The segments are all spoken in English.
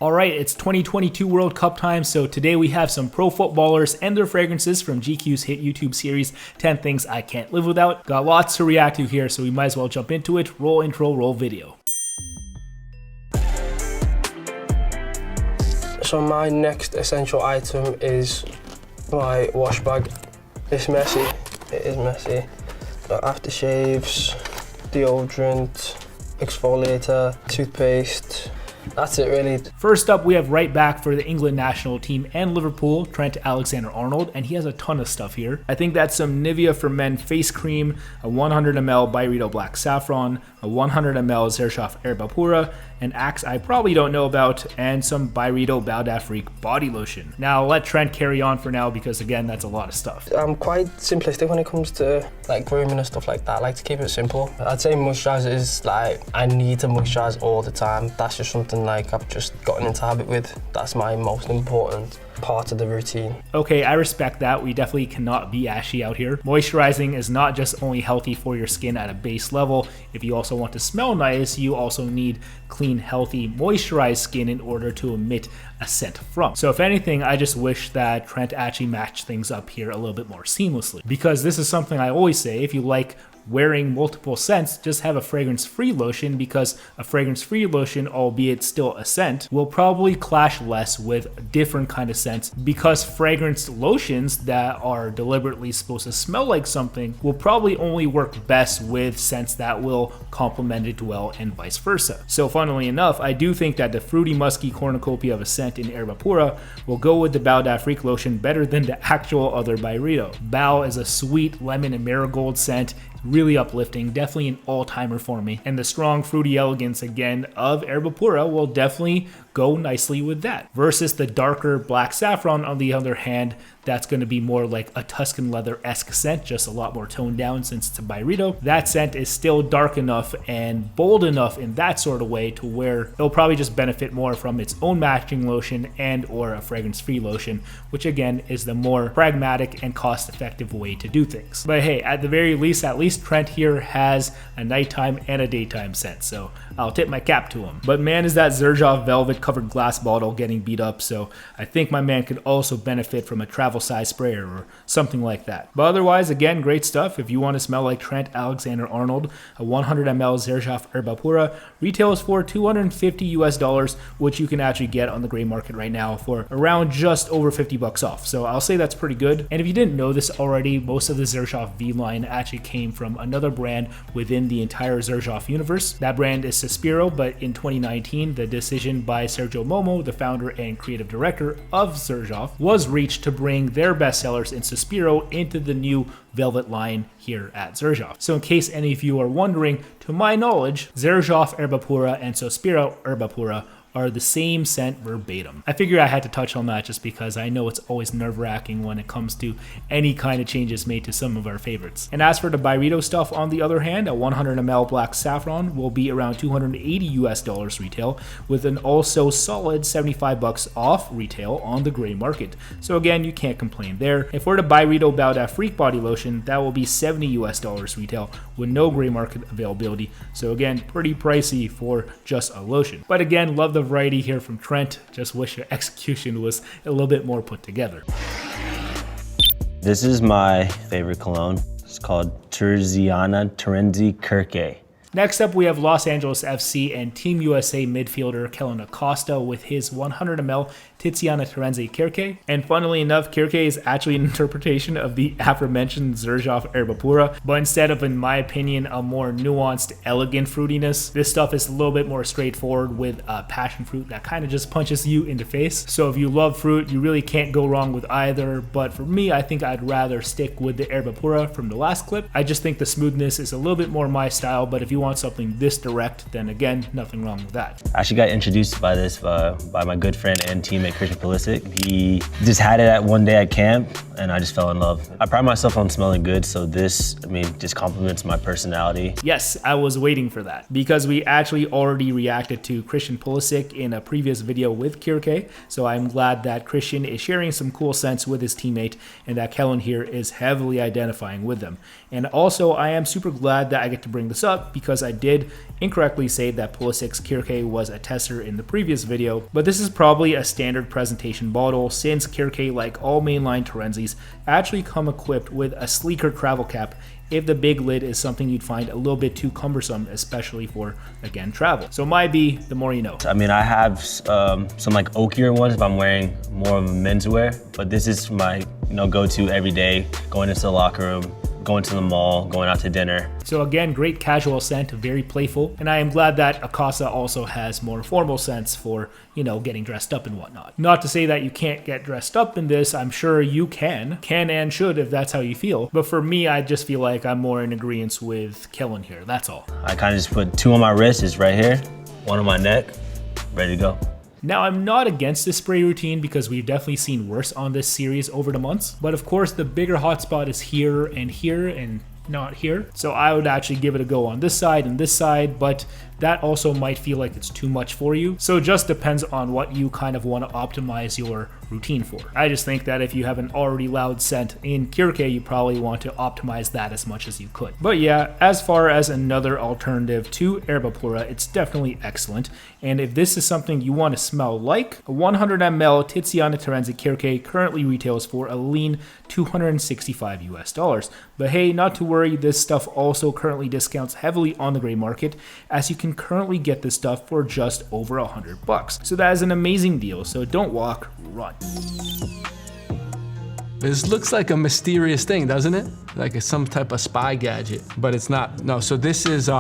Alright, it's 2022 World Cup time, so today we have some pro footballers and their fragrances from GQ's hit YouTube series, 10 Things I Can't Live Without. Got lots to react to here, so we might as well jump into it. Roll intro, roll video. So my next essential item is my wash bag. It's messy, it is messy. Got aftershaves, deodorant, exfoliator, toothpaste. That's it really. First up, we have right back for the England national team and Liverpool, Trent Alexander-Arnold, and he has a ton of stuff here. I think that's some Nivea for Men face cream, a 100 ml BYREDO Black Saffron, a 100 ml Xerjoff Erba Pura, an Axe I probably don't know about, and some BYREDO Bal D'Afrique body lotion. Now I'll let Trent carry on for now because again, that's a lot of stuff. I'm quite simplistic when it comes to like grooming and stuff like that. I like to keep it simple. I'd say moisturizer is like, I need to moisturize all the time. That's just something like I've just gotten into habit with. That's my most important part of the routine. Okay, I respect that. We definitely cannot be ashy out here. Moisturizing is not just only healthy for your skin at a base level. If you also want to smell nice, you also need clean, healthy, moisturized skin in order to emit a scent from. So if anything, I just wish that Trent actually matched things up here a little bit more seamlessly, because this is something I always say: if you like wearing multiple scents, just have a fragrance-free lotion, because a fragrance-free lotion, albeit still a scent, will probably clash less with different kind of scents, because fragrance lotions that are deliberately supposed to smell like something will probably only work best with scents that will complement it well, and vice versa. So funnily enough, I do think that the fruity musky cornucopia of a scent in Erba Pura will go with the Bal D'Afrique lotion better than the actual other BYREDO. Bal is a sweet lemon and marigold scent, really uplifting, definitely an all-timer for me. And the strong fruity elegance again of Erba Pura will definitely go nicely with that. Versus the darker black saffron, on the other hand, that's going to be more like a Tuscan leather-esque scent, just a lot more toned down since it's a BYREDO. That scent is still dark enough and bold enough in that sort of way to where it'll probably just benefit more from its own matching lotion and or a fragrance-free lotion, which again is the more pragmatic and cost-effective way to do things. But hey, at the very least, at least Trent here has a nighttime and a daytime scent, so I'll tip my cap to him. But man, is that Xerjoff velvet covered glass bottle getting beat up, so I think my man could also benefit from a travel size sprayer or something like that. But otherwise, again, great stuff. If you want to smell like Trent Alexander-Arnold, a 100 ml Xerjoff Erba Pura retails for $250 US, which you can actually get on the gray market right now for around just over 50 bucks off. So I'll say that's pretty good. And if you didn't know this already, most of the Xerjoff V line actually came from another brand within the entire Xerjoff universe. That brand is Suspiro, but in 2019, the decision by Sergio Momo, the founder and creative director of Xerjoff, was reached to bring their bestsellers in Suspiro into the new velvet line here at Xerjoff. So in case any of you are wondering, to my knowledge, Xerjoff Erba Pura and Suspiro Erba Pura are the same scent verbatim. I figure I had to touch on that just because I know it's always nerve-wracking when it comes to any kind of changes made to some of our favorites. And as for the BYREDO stuff, on the other hand, a 100 ml black saffron will be around $280 US retail, with an also solid 75 bucks off retail on the gray market. So again, you can't complain there. And for the BYREDO Bal D'Afrique body lotion, that will be $70 US retail with no gray market availability. So again, pretty pricey for just a lotion. But again, love the variety here from Trent. Just wish your execution was a little bit more put together. This is my favorite cologne. It's called Tiziana Terenzi Kirkè. Next up, we have Los Angeles FC and Team USA midfielder Kellen Acosta with his 100 ml Tiziana Terenzi Kirkè. And funnily enough, Kirkè is actually an interpretation of the aforementioned Xerjoff Erba Pura, but instead of, in my opinion, a more nuanced, elegant fruitiness, this stuff is a little bit more straightforward with passion fruit that kind of just punches you in the face. So if you love fruit, you really can't go wrong with either, but for me, I think I'd rather stick with the Erba Pura from the last clip. I just think the smoothness is a little bit more my style, but if you want something this direct, then again, nothing wrong with that. I actually got introduced by this by my good friend and teammate Christian Pulisic. He just had it at one day at camp, and I just fell in love. I pride myself on smelling good, so this, just complements my personality. Yes, I was waiting for that, because we actually already reacted to Christian Pulisic in a previous video with Kirkè, so I'm glad that Christian is sharing some cool scents with his teammate, and that Kellyn here is heavily identifying with them. And also, I am super glad that I get to bring this up, because because I did incorrectly say that Pulisic's Kirkè was a tester in the previous video, but this is probably a standard presentation bottle since Kirkè, like all mainline Terenzis, actually come equipped with a sleeker travel cap if the big lid is something you'd find a little bit too cumbersome, especially for, again, travel. So my B, the more you know. I mean, I have some like oakier ones if I'm wearing more of a menswear, but this is my go-to every day, going into the locker room, going to the mall, going out to dinner. So again, great casual scent, very playful. And I am glad that Acosta also has more formal scents for, getting dressed up and whatnot. Not to say that you can't get dressed up in this. I'm sure you can and should if that's how you feel. But for me, I just feel like I'm more in agreement with Kellyn here. That's all. I kind of just put 2 on my wrist, is right here, 1 on my neck, ready to go. Now, I'm not against this spray routine because we've definitely seen worse on this series over the months. But of course, the bigger hotspot is here and not here. So I would actually give it a go on this side and this side, but that also might feel like it's too much for you. So it just depends on what you kind of want to optimize your routine for. I just think that if you have an already loud scent in Kirkè, you probably want to optimize that as much as you could. But yeah, as far as another alternative to Erba Pura, it's definitely excellent. And if this is something you want to smell like, a 100 ml Tiziana Terenzi Kirkè currently retails for a lean $265 US. But hey, not to worry, this stuff also currently discounts heavily on the gray market, as you can currently get this stuff for just over $100. So that is an amazing deal. So don't walk, run. This looks like a mysterious thing, doesn't it? Like it's some type of spy gadget, but it's not. No, so this is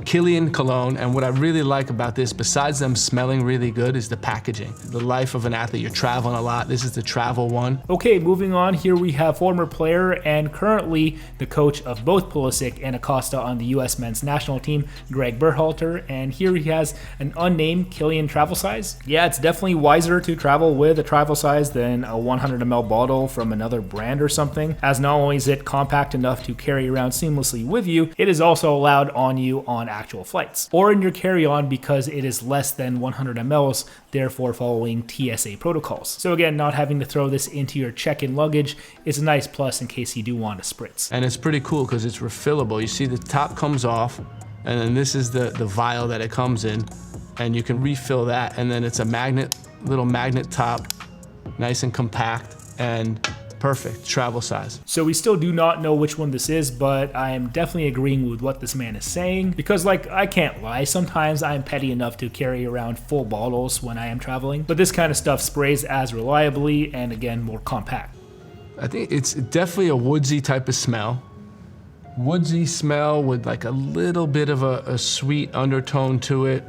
Kilian cologne, and what I really like about this, besides them smelling really good, is the packaging. The life of an athlete, you're traveling a lot. This is the travel one. Okay, moving on. Here we have former player and currently the coach of both Pulisic and Acosta on the US men's national team, Gregg Burhalter, and here he has an unnamed Kilian travel size. Yeah, it's definitely wiser to travel with a travel size than a 100 ml bottle from another brand or something, as not only is it compact enough to carry around seamlessly with you, it is also allowed on you on actual flights or in your carry-on because it is less than 100 mLs, therefore following TSA protocols. So again, not having to throw this into your check-in luggage is a nice plus in case you do want a spritz. And it's pretty cool because it's refillable. You see the top comes off, and then this is the vial that it comes in, and you can refill that, and then it's a little magnet top, nice and compact, and perfect travel size. So we still do not know which one this is, but I am definitely agreeing with what this man is saying because I can't lie, sometimes I'm petty enough to carry around full bottles when I am traveling, but this kind of stuff sprays as reliably and again more compact. I think it's definitely a woodsy type of smell. Woodsy smell with like a little bit of a sweet undertone to it,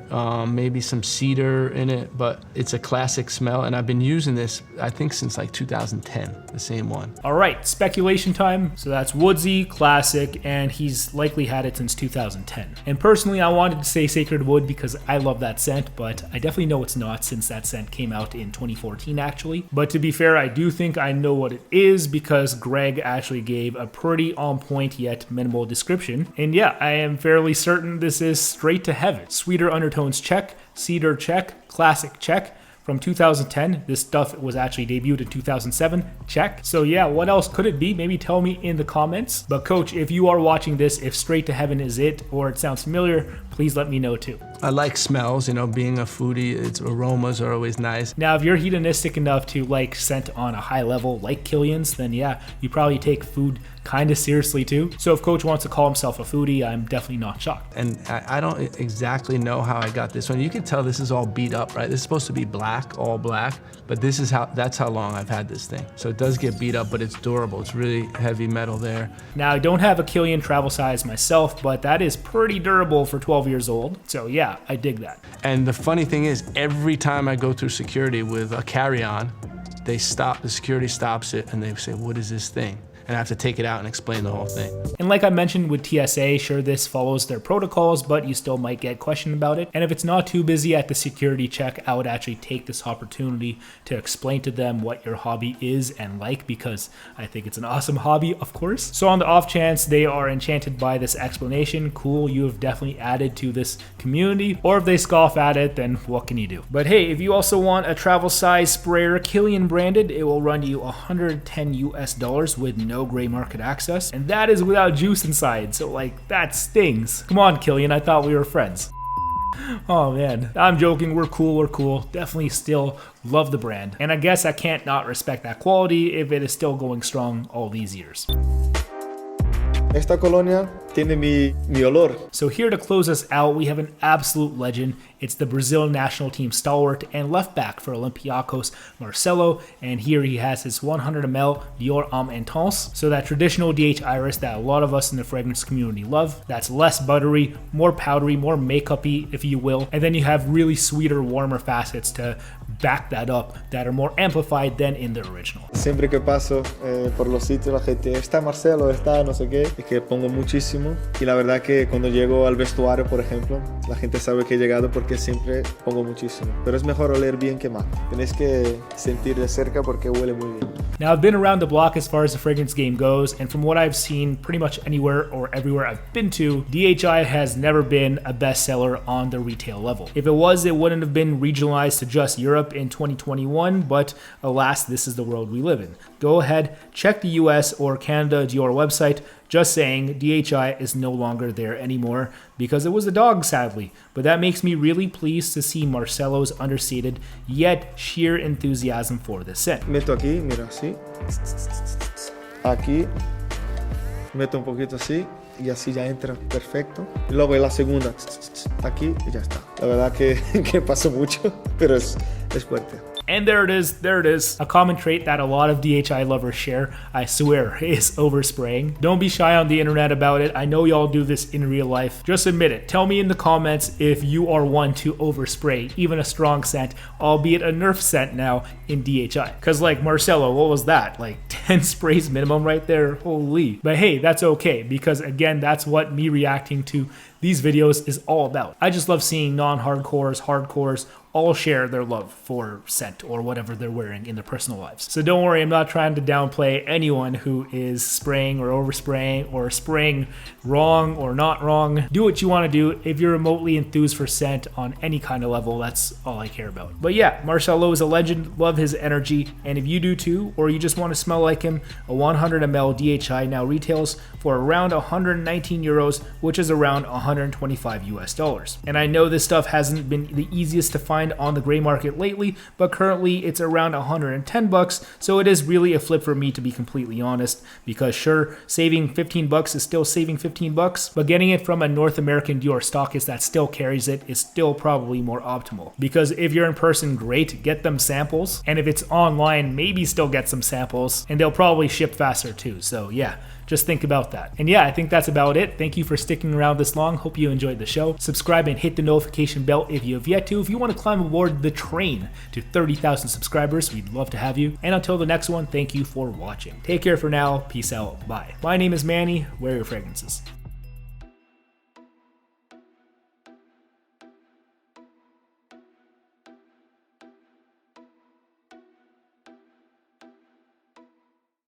maybe some cedar in it, but it's a classic smell, and I've been using this, I think, since like 2010, the same one. All right, speculation time. So that's woodsy, classic, and he's likely had it since 2010. And personally, I wanted to say Sacred Wood because I love that scent, but I definitely know it's not since that scent came out in 2014, actually. But to be fair, I do think I know what it is because Gregg actually gave a pretty on point yet minimal description. And yeah, I am fairly certain this is Straight to Heaven. Sweeter undertones check, cedar check, classic check. From 2010, this stuff was actually debuted in 2007, check. So yeah, what else could it be? Maybe tell me in the comments. But coach, if you are watching this, if Straight to Heaven is it or it sounds familiar, please let me know too. I like smells, being a foodie, its aromas are always nice. Now, if you're hedonistic enough to like scent on a high level like Kilian's, then yeah, you probably take food kind of seriously too. So if coach wants to call himself a foodie, I'm definitely not shocked. And I don't exactly know how I got this one. You can tell this is all beat up, right? This is supposed to be black, all black, but that's how long I've had this thing. So it does get beat up, but it's durable. It's really heavy metal there. Now, I don't have a Kilian travel size myself, but that is pretty durable for 12 years old. So yeah, I dig that. And the funny thing is, every time I go through security with a carry-on, the security stops it and they say, "What is this thing?" And I have to take it out and explain the whole thing. And like I mentioned with TSA, sure, this follows their protocols, but you still might get questioned about it. And if it's not too busy at the security check, I would actually take this opportunity to explain to them what your hobby is and like, because I think it's an awesome hobby, of course. So on the off chance they are enchanted by this explanation, cool, you have definitely added to this community. Or if they scoff at it, then what can you do? But hey, if you also want a travel size sprayer, Kilian branded, it will run you $110 US with no gray market access, and that is without juice inside, so like, that stings. Come on, Kilian, I thought we were friends. Oh man, I'm joking, we're cool. Definitely still love the brand. And I guess I can't not respect that quality if it is still going strong all these years. Esta colonia tiene mi olor. So here to close us out, we have an absolute legend. It's the Brazil national team stalwart and left back for Olympiacos, Marcelo, and here he has his 100 ml Dior Homme Intense. So that traditional DH iris that a lot of us in the fragrance community love. That's less buttery, more powdery, more makeup-y, if you will. And then you have really sweeter, warmer facets to back that up that are more amplified than in the original. Siempre que paso por los sitios la gente, está Marcelo, está no sé qué, es que pongo muchísimo. Y la verdad que cuando llego al vestuario, por ejemplo, la gente sabe que he llegado porque siempre pongo muchísimo. Pero es mejor oler bien que mal. Tenéis que sentir de cerca porque huele muy bien. Now, I've been around the block as far as the fragrance game goes, and from what I've seen pretty much anywhere or everywhere I've been to, DHI has never been a bestseller on the retail level. If it was, it wouldn't have been regionalized to just Europe in 2021, but alas, this is the world we live in. Go ahead, check the US or Canada Dior website. Just saying, DHI is no longer there anymore because it was a dog, sadly. But that makes me really pleased to see Marcelo's understated yet sheer enthusiasm for this scent. Meto aquí, mira, así. Aquí. Meto un poquito así y así ya entra perfecto. Y luego en la segunda, aquí y ya está. La verdad que pasó mucho, pero es fuerte. And there it is. A common trait that a lot of DHI lovers share, I swear, is overspraying. Don't be shy on the internet about it. I know y'all do this in real life. Just admit it. Tell me in the comments if you are one to overspray, even a strong scent, albeit a Nerf scent now in DHI. Cause like Marcelo, what was that? Like 10 sprays minimum right there? Holy. But hey, that's okay, because again, that's what me reacting to these videos is all about. I just love seeing non-hardcores, hardcores, all share their love for scent or whatever they're wearing in their personal lives. So don't worry, I'm not trying to downplay anyone who is spraying or overspraying or spraying wrong or not wrong. Do what you want to do. If you're remotely enthused for scent on any kind of level, that's all I care about. But yeah, Marcelo is a legend, love his energy, and if you do too, or you just want to smell like him, a 100 ml DHI now retails for around 119 euros, which is around 125 US dollars. And I know this stuff hasn't been the easiest to find on the gray market lately, but currently it's around 110 bucks, so it is really a flip for me, to be completely honest, because sure, saving 15 bucks is still saving 15 bucks, but getting it from a North American Dior stockist that still carries it is still probably more optimal. Because if you're in person, great, get them samples, and if it's online, maybe still get some samples, and they'll probably ship faster too, so yeah. Just think about that. And yeah, I think that's about it. Thank you for sticking around this long. Hope you enjoyed the show. Subscribe and hit the notification bell if you have yet to. If you want to climb aboard the train to 30,000 subscribers, we'd love to have you. And until the next one, thank you for watching. Take care for now. Peace out. Bye. My name is Manny. Wear your fragrances.